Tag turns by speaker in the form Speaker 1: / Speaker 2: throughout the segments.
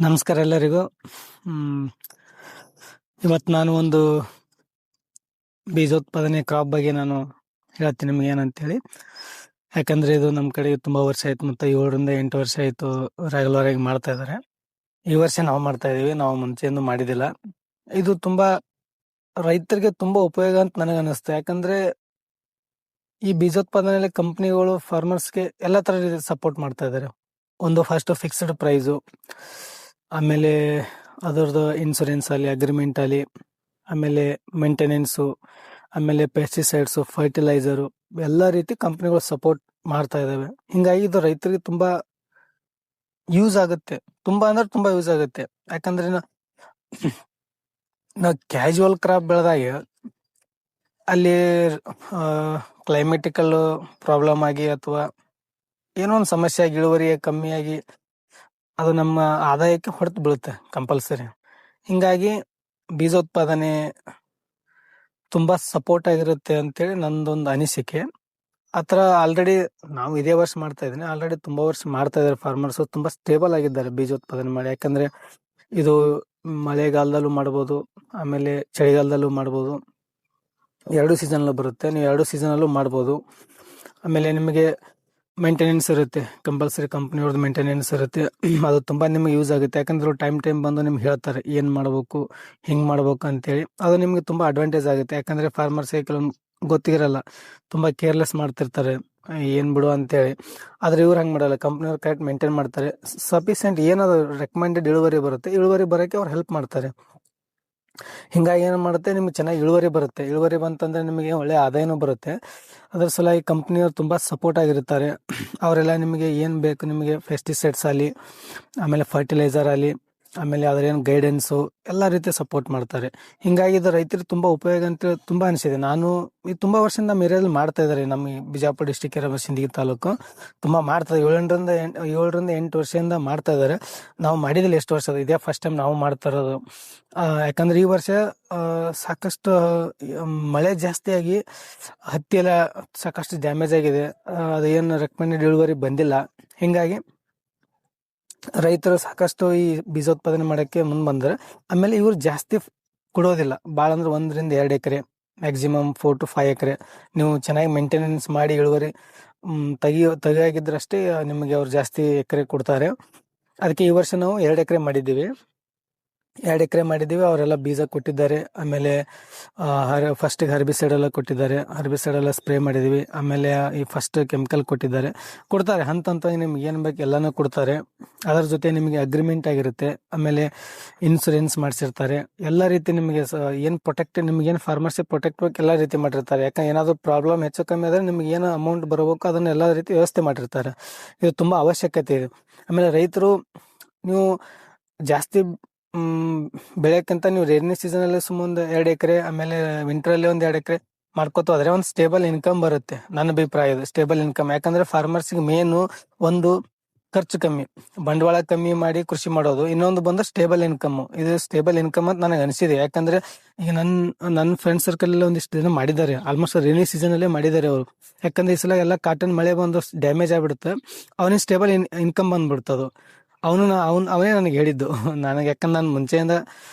Speaker 1: ನಮಸ್ಕಾರ ಎಲ್ಲರಿಗೂ. ಹ್ಮ್, ಇವತ್ತು ನಾನು ಒಂದು ಬೀಜೋತ್ಪಾದನೆ ಕ್ರಾಪ್ ಬಗ್ಗೆ ನಾನು ಹೇಳ್ತೀನಿ ನಿಮ್ಗೆ ಏನಂತೇಳಿ. ಯಾಕಂದ್ರೆ ಇದು ನಮ್ಮ ಕಡೆ ತುಂಬಾ ವರ್ಷ ಆಯ್ತು, ಮತ್ತೆ 7 ರಿಂದ 8 ವರ್ಷ ಆಯ್ತು ರೆಗ್ಯುಲರ್ ಆಗಿ ಮಾಡ್ತಾ ಇದಾರೆ. ಈ ವರ್ಷ ನಾವು ಮಾಡ್ತಾ ಇದೀವಿ, ನಾವು ಮುಂಚೆಯಿಂದ ಮಾಡಿದಿಲ್ಲ. ಇದು ತುಂಬಾ ರೈತರಿಗೆ ತುಂಬಾ ಉಪಯೋಗ ಅಂತ ನನಗೆ ಅನಿಸ್ತು. ಯಾಕಂದ್ರೆ ಈ ಬೀಜೋತ್ಪಾದನೆ ಕಂಪನಿಗಳು ಫಾರ್ಮರ್ಸ್ಗೆ ಎಲ್ಲಾ ತರ ಸಪೋರ್ಟ್ ಮಾಡ್ತಾ ಇದಾರೆ. ಒಂದು ಫಸ್ಟ್ ಫಿಕ್ಸ್ಡ್ ಪ್ರೈಸು, ಆಮೇಲೆ ಅದರದ್ದು ಇನ್ಸೂರೆನ್ಸ್ ಅಲ್ಲಿ, ಅಗ್ರಿಮೆಂಟ್ ಅಲ್ಲಿ, ಆಮೇಲೆ ಮೇಂಟೆನೆನ್ಸು, ಆಮೇಲೆ ಪೆಸ್ಟಿಸೈಡ್ಸು, ಫರ್ಟಿಲೈಸರು, ಎಲ್ಲ ರೀತಿ ಕಂಪನಿಗಳು ಸಪೋರ್ಟ್ ಮಾಡ್ತಾ ಇದಾವೆ. ಹಿಂಗಾಗಿ ಇದು ರೈತರಿಗೆ ತುಂಬಾ ಯೂಸ್ ಆಗುತ್ತೆ. ತುಂಬಾ ಅಂದ್ರೆ ತುಂಬಾ ಯೂಸ್ ಆಗುತ್ತೆ. ಯಾಕಂದ್ರೆ ನಾವು ಕ್ಯಾಶುವಲ್ ಕ್ರಾಪ್ ಬೆಳೆದಾಗ ಅಲ್ಲಿ ಕ್ಲೈಮೆಟಿಕಲ್ ಪ್ರಾಬ್ಲಮ್ ಆಗಿ ಅಥವಾ ಏನೋ ಒಂದು ಸಮಸ್ಯೆ ಆಗಿ ಇಳುವರಿ ಕಮ್ಮಿಯಾಗಿ ಅದು ನಮ್ಮ ಆದಾಯಕ್ಕೆ ಹೊಡೆತು ಬೀಳುತ್ತೆ ಕಂಪಲ್ಸರಿ. ಹಿಂಗಾಗಿ ಬೀಜೋತ್ಪಾದನೆ ತುಂಬಾ ಸಪೋರ್ಟ್ ಆಗಿರುತ್ತೆ ಅಂತೇಳಿ ನಂದೊಂದು ಅನಿಸಿಕೆ. ಆತರ ಆಲ್ರೆಡಿ ನಾವು ಇದೇ ವರ್ಷ ಮಾಡ್ತಾ ಇದ್ದೀನಿ, ಆಲ್ರೆಡಿ ತುಂಬಾ ವರ್ಷ ಮಾಡ್ತಾ ಇದಾರೆ ಫಾರ್ಮರ್ಸ್, ತುಂಬಾ ಸ್ಟೇಬಲ್ ಆಗಿದ್ದಾರೆ ಬೀಜೋತ್ಪಾದನೆ ಮಾಡಿ. ಯಾಕಂದ್ರೆ ಇದು ಮಳೆಗಾಲದಲ್ಲೂ ಮಾಡ್ಬೋದು, ಆಮೇಲೆ ಚಳಿಗಾಲದಲ್ಲೂ ಮಾಡ್ಬೋದು, 2 ಸೀಸನ್ ಬರುತ್ತೆ. ನೀವು 2 ಸೀಸನ್ ಮಾಡ್ಬೋದು. ಆಮೇಲೆ ನಿಮಗೆ ಮೇಂಟೆನೆನ್ಸ್ ಇರುತ್ತೆ, ಕಂಪಲ್ಸರಿ ಕಂಪ್ನಿಯವ್ರದ್ದು ಮೇಂಟೆನೆನ್ಸ್ ಇರುತ್ತೆ. ಅದು ತುಂಬಾ ನಿಮ್ಗೆ ಯೂಸ್ ಆಗುತ್ತೆ. ಯಾಕಂದ್ರೆ ಟೈಮ್ ಬಂದು ನಿಮ್ಗೆ ಹೇಳ್ತಾರೆ ಏನ್ ಮಾಡ್ಬೇಕು, ಹಿಂಗ್ ಮಾಡ್ಬೇಕು ಅಂತೇಳಿ. ಅದು ನಿಮ್ಗೆ ತುಂಬಾ ಅಡ್ವಾಂಟೇಜ್ ಆಗುತ್ತೆ. ಯಾಕಂದ್ರೆ ಫಾರ್ಮರ್ಸ್ ಕೆಲವೊಂದು ಗೊತ್ತಿರಲ್ಲ, ತುಂಬಾ ಕೇರ್ಲೆಸ್ ಮಾಡ್ತಿರ್ತಾರೆ, ಏನ್ ಬಿಡು ಅಂತೇಳಿ. ಆದ್ರೆ ಇವ್ರು ಹಂಗ್ ಮಾಡಲ್ಲ, ಕಂಪ್ನಿಯವ್ರು ಕರೆಕ್ಟ್ ಮೇಂಟೈನ್ ಮಾಡ್ತಾರೆ. ಸಫಿಶಿಯಂಟ್ ಏನದು ರೆಕಮೆಂಡೆಡ್ ಇಳುವರಿ ಬರುತ್ತೆ, ಇಳುವರಿ ಬರೋಕೆ ಅವ್ರು ಹೆಲ್ಪ್ ಮಾಡ್ತಾರೆ. ಹಿಂಗಾಗಿ ಏನ್ ಮಾಡುತ್ತೆ, ನಿಮ್ಗೆ ಚೆನ್ನಾಗಿ ಇಳುವರಿ ಬರುತ್ತೆ. ಇಳುವರಿ ಬಂತಂದ್ರೆ ನಿಮಗೆ ಒಳ್ಳೆ ಆದಾಯನೂ ಬರುತ್ತೆ. ಅದ್ರ ಸಲುವಾಗಿ ಕಂಪ್ನಿಯವ್ರು ತುಂಬಾ ಸಪೋರ್ಟ್ ಆಗಿರ್ತಾರೆ. ಅವರೆಲ್ಲ ನಿಮಗೆ ಏನ್ ಬೇಕು, ನಿಮಗೆ ಪೆಸ್ಟಿಸೈಡ್ಸ್ ಆಗಲಿ, ಆಮೇಲೆ ಫರ್ಟಿಲೈಸರ್ ಆಗಲಿ, ಆಮೇಲೆ ಅದ್ರೇನು ಗೈಡೆನ್ಸು, ಎಲ್ಲಾ ರೀತಿ ಸಪೋರ್ಟ್ ಮಾಡ್ತಾರೆ. ಹಿಂಗಾಗಿ ಇದು ರೈತರಿಗೆ ತುಂಬಾ ಉಪಯೋಗ ಅಂತ ತುಂಬಾ ಅನಿಸಿದೆ. ನಾನು ಈ ತುಂಬಾ ವರ್ಷದಿಂದ ನಮ್ಮ ಏರಿಯಾದಲ್ಲಿ ಮಾಡ್ತಾ ಇದಾರೆ. ನಮ್ಮ ಈ ಬಿಜಾಪುರ ಡಿಸ್ಟಿಕ್ ಸಿಂದಗಿ ತಾಲೂಕು ತುಂಬಾ ಮಾಡ್ತಾ 7 ರಿಂದ 8 ವರ್ಷದಿಂದ ಮಾಡ್ತಾ ಇದಾರೆ. ನಾವು ಮಾಡಿದಿಲ್ಲ ಎಷ್ಟು ವರ್ಷ, ಇದೇ ಫಸ್ಟ್ ಟೈಮ್ ನಾವು ಮಾಡ್ತಾ ಇರೋದು. ಯಾಕಂದ್ರೆ ಈ ವರ್ಷ ಸಾಕಷ್ಟು ಮಳೆ ಜಾಸ್ತಿ ಆಗಿ ಹತ್ತಿ ಎಲ್ಲ ಸಾಕಷ್ಟು ಡ್ಯಾಮೇಜ್ ಆಗಿದೆ. ಅದೇನು ರೆಕಮೆಂಡೆಡ್ ಇಳುವರಿ ಬಂದಿಲ್ಲ. ಹಿಂಗಾಗಿ ರೈತರು ಸಾಕಷ್ಟು ಈ ಬೀಜೋತ್ಪಾದನೆ ಮಾಡಕ್ಕೆ ಮುಂದ್ ಬಂದ್ರೆ. ಆಮೇಲೆ ಇವ್ರು ಜಾಸ್ತಿ ಕೊಡೋದಿಲ್ಲ, ಭಾಳ ಅಂದ್ರೆ 1 ರಿಂದ 2 ಎಕರೆ, ಮ್ಯಾಕ್ಸಿಮಮ್ 4 to 5 ಎಕರೆ ನೀವು ಚೆನ್ನಾಗಿ ಮೇಂಟೆನೆನ್ಸ್ ಮಾಡಿ ಇಳುವರಿ ತೆಗಿಯಾಗಿದ್ರಷ್ಟೇ ನಿಮಗೆ ಅವ್ರು ಜಾಸ್ತಿ ಎಕರೆ ಕೊಡ್ತಾರೆ. ಅದಕ್ಕೆ ಈ ವರ್ಷ ನಾವು 2 ಎಕರೆ ಮಾಡಿದ್ದೀವಿ. 2 ಎಕರೆ ಮಾಡಿದ್ದೀವಿ. ಅವರೆಲ್ಲ ಬೀಜ ಕೊಟ್ಟಿದ್ದಾರೆ. ಆಮೇಲೆ ಫಸ್ಟ್ ಹರ್ಬಿಸೈಡ್ ಎಲ್ಲ ಕೊಟ್ಟಿದ್ದಾರೆ, ಹರ್ಬಿಸೈಡ್ ಎಲ್ಲ ಸ್ಪ್ರೇ ಮಾಡಿದೀವಿ. ಆಮೇಲೆ ಈ ಫಸ್ಟ್ ಕೆಮಿಕಲ್ ಕೊಡ್ತಾರೆ ಹಂತ ನಿಮ್ಗೆ ಏನ್ ಬೇಕು ಎಲ್ಲಾನು ಕೊಡ್ತಾರೆ. ಅದರ ಜೊತೆ ನಿಮಗೆ ಅಗ್ರಿಮೆಂಟ್ ಆಗಿರುತ್ತೆ, ಆಮೇಲೆ ಇನ್ಸೂರೆನ್ಸ್ ಮಾಡಿಸಿರ್ತಾರೆ. ಎಲ್ಲಾ ರೀತಿ ನಿಮಗೆ ಏನ್ ಪ್ರೊಟೆಕ್ಟ್, ನಿಮ್ಗೆ ಏನ್ ಫಾರ್ಮರ್ಸಿ ಪ್ರೊಟೆಕ್ಟ್ ಬೇಕು ಎಲ್ಲಾ ರೀತಿ ಮಾಡಿರ್ತಾರೆ. ಯಾಕಂದ್ರೆ ಏನಾದ್ರು ಪ್ರಾಬ್ಲಮ್ ಹೆಚ್ಚು ಕಮ್ಮಿ ಆದ್ರೆ ನಿಮ್ಗೆ ಏನು ಅಮೌಂಟ್ ಬರಬೇಕು ಅದನ್ನ ಎಲ್ಲಾ ರೀತಿ ವ್ಯವಸ್ಥೆ ಮಾಡಿರ್ತಾರೆ. ಇದು ತುಂಬಾ ಅವಶ್ಯಕತೆ ಇದೆ. ಆಮೇಲೆ ರೈತರು ನೀವು ಜಾಸ್ತಿ ಬೆಳೆಯಕ್ಕಿಂತ ನೀವು ರೈನಿ ಸೀಸನ್ ಅಲ್ಲಿ ಸುಮ್ಮನೆ 2 ಎಕರೆ, ಆಮೇಲೆ ವಿಂಟರ್ ಅಲ್ಲಿ 2 ಎಕರೆ ಮಾಡ್ಕೋತ ಹೋದ್ರೆ ಒಂದು ಸ್ಟೇಬಲ್ ಇನ್ಕಮ್ ಬರುತ್ತೆ. ನನ್ನ ಅಭಿಪ್ರಾಯ ಇದು ಸ್ಟೇಬಲ್ ಇನ್ಕಮ್. ಯಾಕಂದ್ರೆ ಫಾರ್ಮರ್ಸ್ಗೆ ಮೇನ್ ಒಂದು ಖರ್ಚು ಕಮ್ಮಿ, ಬಂಡವಾಳ ಕಮ್ಮಿ ಮಾಡಿ ಕೃಷಿ ಮಾಡೋದು. ಇನ್ನೊಂದು ಬಂದು ಸ್ಟೇಬಲ್ ಇನ್ಕಮ್. ಇದು ಸ್ಟೇಬಲ್ ಇನ್ಕಮ್ ಅಂತ ನನಗೆ ಅನಿಸಿದೆ. ಯಾಕಂದ್ರೆ ಈಗ ನನ್ನ ಫ್ರೆಂಡ್ ಸರ್ಕಲ್ ಎಲ್ಲ ಒಂದಿಷ್ಟು ದಿನ ಮಾಡಿದ್ದಾರೆ, ಆಲ್ಮೋಸ್ಟ್ ರೈನಿ ಸೀಸನ್ ಅಲ್ಲೇ ಮಾಡಿದ್ದಾರೆ ಅವರು. ಯಾಕಂದ್ರೆ ಈ ಸಲ ಎಲ್ಲ ಕಾಟನ್ ಮಳೆ ಬಂದು ಡ್ಯಾಮೇಜ್ ಆಗ್ಬಿಡುತ್ತೆ, ಅವನಿಗೆ ಸ್ಟೇಬಲ್ ಇನ್ಕಮ್ ಬಂದ್ಬಿಡ್ತದು. ಅವನೇ ನನಗೆ ಹೇಳಿದ್ದು. ನನಗೆ ಯಾಕಂದ್ರೆ ನಾನು ಮುಂಚೆಯಿಂದ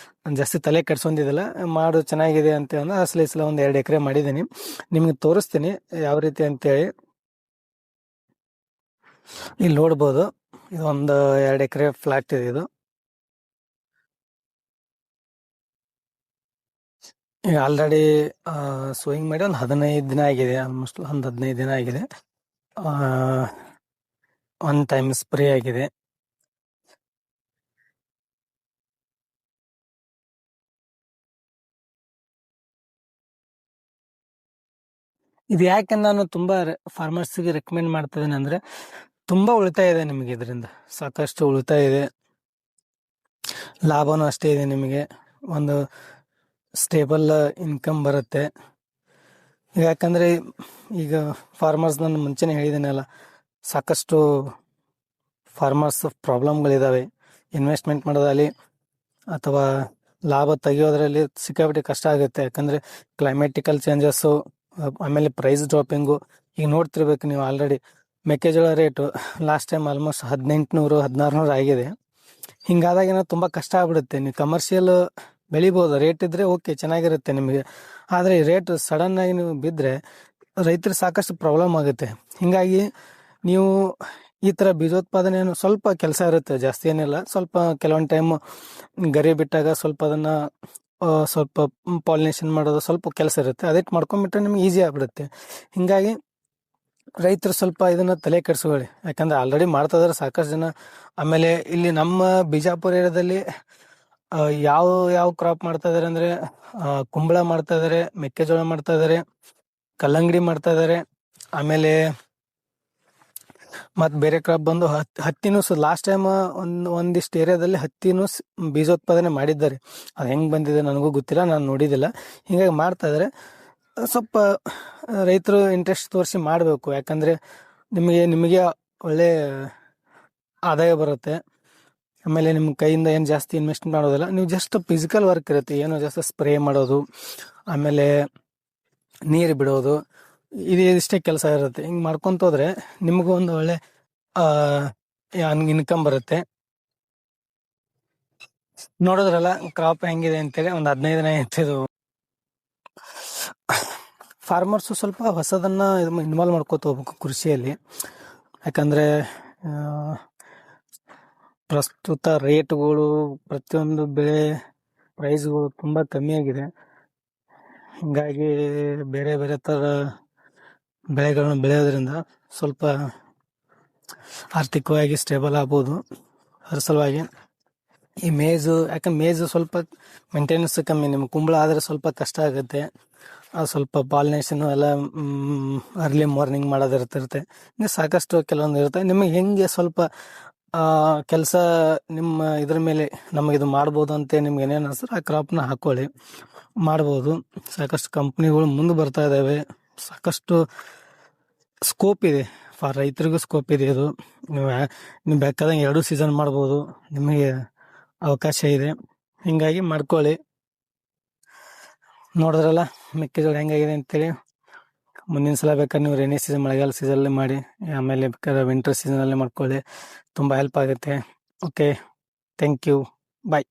Speaker 1: ಜಾಸ್ತಿ ತಲೆ ಕೆಡ್ಸೊಂದಿದ್ದಿಲ್ಲ, ಮಾಡು ಚೆನ್ನಾಗಿದೆ ಅಂತ ಅಸಲ ಈ ಸಲ 2 ಎಕರೆ ಮಾಡಿದ್ದೀನಿ. ನಿಮ್ಗೆ ತೋರಿಸ್ತೀನಿ ಯಾವ ರೀತಿ ಅಂತೇಳಿ. ಇಲ್ಲಿ ನೋಡ್ಬೋದು, ಇದು 2 ಎಕರೆ ಫ್ಲಾಟ್ ಇದೆ. ಇದು ಆಲ್ರೆಡಿ ಸೋಯಿಂಗ್ ಮಾಡಿ 15 ದಿನ ಆಗಿದೆ, ಆಲ್ಮೋಸ್ಟ್ 15 ದಿನ ಆಗಿದೆ. 1 ಟೈಮ್ ಸ್ಪ್ರೇ ಆಗಿದೆ. ಇದು ಯಾಕೆ ನಾನು ತುಂಬಾ ಫಾರ್ಮರ್ಸ್ಗೆ ರೆಕಮೆಂಡ್ ಮಾಡ್ತಾ ಇದ್ದೇನೆ ಅಂದ್ರೆ, ತುಂಬಾ ಉಳಿತಾಯ ಇದೆ ನಿಮಗೆ ಇದರಿಂದ, ಸಾಕಷ್ಟು ಉಳಿತಾಯ ಇದೆ, ಲಾಭನೂ ಅಷ್ಟೇ ಇದೆ. ನಿಮಗೆ ಒಂದು ಸ್ಟೇಬಲ್ ಇನ್ಕಮ್ ಬರುತ್ತೆ. ಯಾಕಂದ್ರೆ ಈಗ ಫಾರ್ಮರ್ಸ್, ನಾನು ಮುಂಚೆನೆ ಹೇಳಿದ್ದೇನಲ್ಲ, ಸಾಕಷ್ಟು ಫಾರ್ಮರ್ಸ್ ಪ್ರಾಬ್ಲಮ್ಗಳಿದಾವೆ. ಇನ್ವೆಸ್ಟ್ಮೆಂಟ್ ಮಾಡೋದ್ರಲ್ಲಿ ಅಥವಾ ಲಾಭ ತೆಗಿಯೋದ್ರಲ್ಲಿ ಸಿಕ್ಕಾಪಟ್ಟೆ ಕಷ್ಟ ಆಗುತ್ತೆ. ಯಾಕಂದ್ರೆ ಕ್ಲೈಮೆಟಿಕಲ್ ಚೇಂಜಸ್ಸು, ಆಮೇಲೆ ಪ್ರೈಸ್ ಡ್ರಾಪಿಂಗು. ಈಗ ನೋಡ್ತಿರ್ಬೇಕು ನೀವು, ಆಲ್ರೆಡಿ ಮೆಕ್ಕೆಜೋಳ ರೇಟು ಲಾಸ್ಟ್ ಟೈಮ್ ಆಲ್ಮೋಸ್ಟ್ 1800 1600 ಆಗಿದೆ. ಹಿಂಗಾದಾಗ ಏನೋ ತುಂಬ ಕಷ್ಟ ಆಗ್ಬಿಡುತ್ತೆ. ನೀವು ಕಮರ್ಷಿಯಲ್ ಬೆಳಿಬೋದು, ರೇಟ್ ಇದ್ರೆ ಓಕೆ ಚೆನ್ನಾಗಿರುತ್ತೆ ನಿಮಗೆ. ಆದರೆ ರೇಟ್ ಸಡನ್ ಆಗಿ ನೀವು ಬಿದ್ದರೆ ರೈತರಿಗೆ ಸಾಕಷ್ಟು ಪ್ರಾಬ್ಲಮ್ ಆಗುತ್ತೆ. ಹಿಂಗಾಗಿ ನೀವು ಈ ಥರ ಬೀಜೋತ್ಪಾದನೆಯನ್ನು ಸ್ವಲ್ಪ ಕೆಲಸ ಇರುತ್ತೆ, ಜಾಸ್ತಿ ಏನಿಲ್ಲ. ಸ್ವಲ್ಪ ಕೆಲವೊಂದು ಟೈಮ್ ಗರಿ ಬಿಟ್ಟಾಗ ಸ್ವಲ್ಪ ಅದನ್ನು ಸ್ವಲ್ಪ ಪಾಲಿನೇಷನ್ ಮಾಡೋದು ಸ್ವಲ್ಪ ಕೆಲಸ ಇರುತ್ತೆ. ಅದಕ್ಕೆ ಮಾಡ್ಕೊಂಡ್ಬಿಟ್ರೆ ನಿಮ್ಗೆ ಈಸಿ ಆಗ್ಬಿಡುತ್ತೆ. ಹಿಂಗಾಗಿ ರೈತರು ಸ್ವಲ್ಪ ಇದನ್ನ ತಲೆ ಕೆಡಿಸ್ಕೊಳ್ಳಿ, ಯಾಕಂದ್ರೆ ಆಲ್ರೆಡಿ ಮಾಡ್ತಾ ಇದಾರೆ ಸಾಕಷ್ಟು ಜನ. ಆಮೇಲೆ ಇಲ್ಲಿ ನಮ್ಮ ಬಿಜಾಪುರ ಏರಿಯಾದಲ್ಲಿ ಯಾವ ಯಾವ ಕ್ರಾಪ್ ಮಾಡ್ತಾ ಇದಾರೆ ಅಂದ್ರೆ ಕುಂಬಳ ಮಾಡ್ತಾ ಇದಾರೆ, ಮೆಕ್ಕೆಜೋಳ ಮಾಡ್ತಾ ಇದಾರೆ, ಕಲ್ಲಂಗಡಿ ಮಾಡ್ತಾ ಇದಾರೆ. ಆಮೇಲೆ ಮತ್ ಬೇರೆ ಕ್ರಾಪ್ ಬಂದು ಹತ್ತಿನೂ ಲಾಸ್ಟ್ ಟೈಮ್ ಒಂದಿಷ್ಟು ಏರಿಯಾದಲ್ಲಿ ಹತ್ತಿನೂ ಬೀಜೋತ್ಪಾದನೆ ಮಾಡಿದ್ದಾರೆ. ಅದು ಹೆಂಗ್ ಬಂದಿದೆ ನನಗೂ ಗೊತ್ತಿಲ್ಲ, ನಾನು ನೋಡಿದಿಲ್ಲ. ಹಿಂಗಾಗಿ ಮಾಡ್ತಾ ಇದಾರೆ. ಸ್ವಲ್ಪ ರೈತರು ಇಂಟ್ರೆಸ್ಟ್ ತೋರಿಸಿ ಮಾಡಬೇಕು, ಯಾಕಂದ್ರೆ ನಿಮಗೆ ಒಳ್ಳೆ ಆದಾಯ ಬರುತ್ತೆ. ಆಮೇಲೆ ನಿಮ್ಮ ಕೈಯಿಂದ ಏನು ಜಾಸ್ತಿ ಇನ್ವೆಸ್ಟ್ ಮಾಡೋದಿಲ್ಲ, ನೀವು ಜಸ್ಟ್ ಫಿಸಿಕಲ್ ವರ್ಕ್ ಇರುತ್ತೆ. ಏನು ಜಾಸ್ತಿ ಸ್ಪ್ರೇ ಮಾಡೋದು, ಆಮೇಲೆ ನೀರು ಬಿಡೋದು, ಇದಿಷ್ಟೇ ಕೆಲಸ ಇರುತ್ತೆ. ಹಿಂಗೆ ಮಾಡ್ಕೊಂತ ಹೋದ್ರೆ ನಿಮಗೂ ಒಂದು ಒಳ್ಳೆ ಇನ್ಕಮ್ ಬರುತ್ತೆ. ನೋಡಿದ್ರಲ್ಲ ಕ್ರಾಪ್ ಹೆಂಗಿದೆ ಅಂತೇಳಿ. ಒಂದು 15 ದಿನ ಆಯ್ತು ಫಾರ್ಮರ್ಸು ಸ್ವಲ್ಪ ಹೊಸದನ್ನ ಇನ್ವಾಲ್ವ್ ಮಾಡ್ಕೋತ ಹೋಗ್ಬೇಕು ಕೃಷಿಯಲ್ಲಿ. ಯಾಕಂದ್ರೆ ಪ್ರಸ್ತುತ ರೇಟ್ಗಳು, ಪ್ರತಿಯೊಂದು ಬೆಳೆ ಪ್ರೈಸ್ಗಳು ತುಂಬ ಕಮ್ಮಿ ಆಗಿದೆ. ಹಿಂಗಾಗಿ ಬೇರೆ ಬೇರೆ ಥರ ಬೆಳೆಗಳನ್ನು ಬೆಳೆಯೋದ್ರಿಂದ ಸ್ವಲ್ಪ ಆರ್ಥಿಕವಾಗಿ ಸ್ಟೇಬಲ್ ಆಗ್ಬೋದು. ಅದ್ರ ಸಲುವಾಗಿ ಈ ಮೇಜು, ಯಾಕಂದ್ರೆ ಮೇಜು ಸ್ವಲ್ಪ ಮೇಂಟೆನೆನ್ಸ್ ಕಮ್ಮಿ. ನಿಮ್ಗೆ ಕುಂಬಳ ಆದರೆ ಸ್ವಲ್ಪ ಕಷ್ಟ ಆಗುತ್ತೆ. ಅದು ಸ್ವಲ್ಪ ಪಾಲಿನೇಷನ್ ಎಲ್ಲ ಅರ್ಲಿ ಮಾರ್ನಿಂಗ್ ಮಾಡೋದಿರ್ತಿರುತ್ತೆ. ಹಿಂಗೆ ಸಾಕಷ್ಟು ಕೆಲವೊಂದು ಇರುತ್ತೆ. ನಿಮಗೆ ಹೆಂಗೆ ಸ್ವಲ್ಪ ಕೆಲಸ ನಿಮ್ಮ ಇದ್ರ ಮೇಲೆ ನಮಗಿದು ಮಾಡ್ಬೋದು ಅಂತ ನಿಮ್ಗೆ ಏನೇನು ಅನ್ಸಿದ್ರೆ ಆ ಕ್ರಾಪ್ನ ಹಾಕೊಳ್ಳಿ, ಮಾಡ್ಬೋದು. ಸಾಕಷ್ಟು ಕಂಪ್ನಿಗಳು ಮುಂದೆ ಬರ್ತಾ ಇದ್ದಾವೆ, ಸಾಕಷ್ಟು ಸ್ಕೋಪ್ ಇದೆ, ಫಾರ್ ರೈತರಿಗೂ ಸ್ಕೋಪ್ ಇದೆ. ಇದು ನೀವು ಬೇಕಾದಂಗೆ 2 ಸೀಸನ್ ಮಾಡ್ಬೋದು, ನಿಮಗೆ ಅವಕಾಶ ಇದೆ. ಹಿಂಗಾಗಿ ಮಾಡ್ಕೊಳ್ಳಿ. ನೋಡಿದ್ರಲ್ಲ ಮೆಕ್ಕೆಜೋಳ ಹೆಂಗಾಗಿದೆ ಅಂತೇಳಿ. ಮುಂದಿನ ಸಲ ಬೇಕಾದ್ರೆ ನೀವು ರೈನಿ ಸೀಸನ್, ಮಳೆಗಾಲ ಸೀಸನಲ್ಲಿ ಮಾಡಿ, ಆಮೇಲೆ ಬೇಕಾದ್ರೆ ವಿಂಟರ್ ಸೀಸನಲ್ಲಿ ಮಾಡ್ಕೊಳ್ಳಿ, ತುಂಬ ಹೆಲ್ಪ್ ಆಗುತ್ತೆ. Okay, thank you, bye.